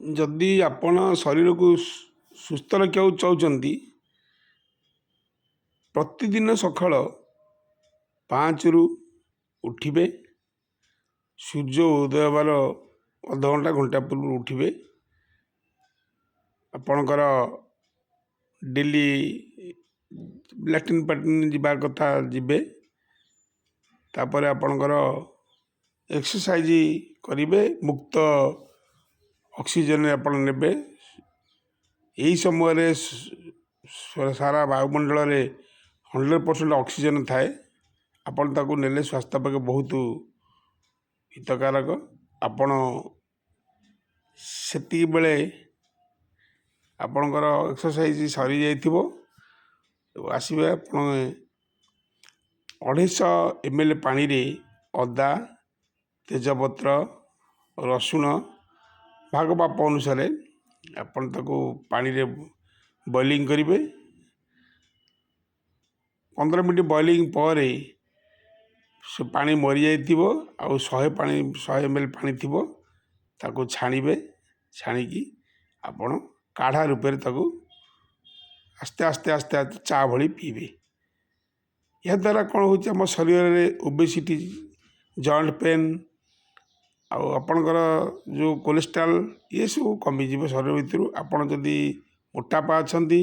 ଯଦି ଆପଣ ଶରୀରକୁ ସୁସ୍ଥ ରଖିବାକୁ ଚାହୁଁଛନ୍ତି, ପ୍ରତିଦିନ ସକାଳ 5ରୁ ଉଠିବେ। ସୂର୍ଯ୍ୟ ଉଦୟ ହେବାର ଅଧଘଣ୍ଟା ଘଣ୍ଟା ପୂର୍ବରୁ ଉଠିବେ। ଆପଣଙ୍କର ଡେଲି ଲାଟ୍ରିନ୍ ପାଟ୍ରିନ୍ ଯିବା କଥା ଯିବେ। ତାପରେ ଆପଣଙ୍କର ଏକ୍ସରସାଇଜ କରିବେ, ମୁକ୍ତ ଅକ୍ସିଜେନ ଆପଣ ନେବେ। ଏହି ସମୟରେ ସାରା ବାୟୁମଣ୍ଡଳରେ 100% ଅକ୍ସିଜେନ ଥାଏ। ଆପଣ ତାକୁ ନେଲେ ସ୍ୱାସ୍ଥ୍ୟ ପକ୍ଷେ ବହୁତ ହିତକାରକ। ଆପଣ ସେତିକି ବେଳେ ଆପଣଙ୍କର ଏକ୍ସରସାଇଜ ସରିଯାଇଥିବ। ଆସିବେ ଆପଣ 250 ml ପାଣିରେ ଅଦା, ତେଜପତ୍ର, ରସୁଣ ଭାଗ ମାପ ଅନୁସାରେ ଆପଣ ତାକୁ ପାଣିରେ ବଏଲିଂ କରିବେ। 15 ମିନିଟ୍ ବଏଲିଂ ପରେ ସେ ପାଣି ମରିଯାଇଥିବ, ଆଉ 100 ml ପାଣି ଥିବ। ତାକୁ ଛାଣିବେ। ଛାଣିକି ଆପଣ କାଢ଼ା ରୂପରେ ତାକୁ ଆସ୍ତେ ଆସ୍ତେ ଆସ୍ତେ ଆସ୍ତେ ଚା ଭଳି ପିଇବେ। ଏହାଦ୍ୱାରା କ'ଣ ହେଉଛି, ଆମ ଶରୀରରେ ଓବେସିଟି, ଜଏଣ୍ଟ ପେନ୍ ଆଉ ଆପଣଙ୍କର ଯେଉଁ କୋଲେଷ୍ଟ୍ରଲ୍ ଏସବୁ କମିଯିବ ଶରୀର ଭିତରୁ। ଆପଣ ଯଦି ମୋଟାପା ଅଛନ୍ତି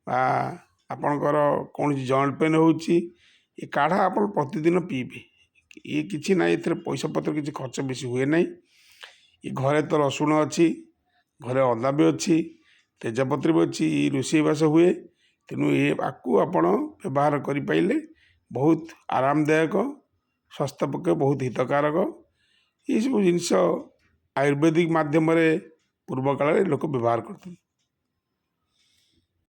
ବା ଆପଣଙ୍କର କୌଣସି ଜଏଣ୍ଟ ପେନ୍ ହେଉଛି, ଏ କାଢ଼ା ଆପଣ ପ୍ରତିଦିନ ପିଇବେ। ଇଏ କିଛି ନାହିଁ, ଏଥିରେ ପଇସା ପତ୍ର କିଛି ଖର୍ଚ୍ଚ ବେଶୀ ହୁଏ ନାହିଁ। ଏ ଘରେ ତ ରସୁଣ ଅଛି, ଘରେ ଅଦା ବି ଅଛି, ତେଜପତ୍ର ବି ଅଛି, ରୋଷେଇବାସ ହୁଏ। ତେଣୁ ଆକୁ ଆପଣ ବ୍ୟବହାର କରିପାରିଲେ ବହୁତ ଆରାମଦାୟକ, ସ୍ୱାସ୍ଥ୍ୟ ପକ୍ଷେ ବହୁତ ହିତକାରକ। ଏଇସବୁ ଜିନିଷ ଆୟୁର୍ବେଦିକ ମାଧ୍ୟମରେ ପୂର୍ବ କାଳରେ ଲୋକ ବ୍ୟବହାର କରୁଥିଲେ।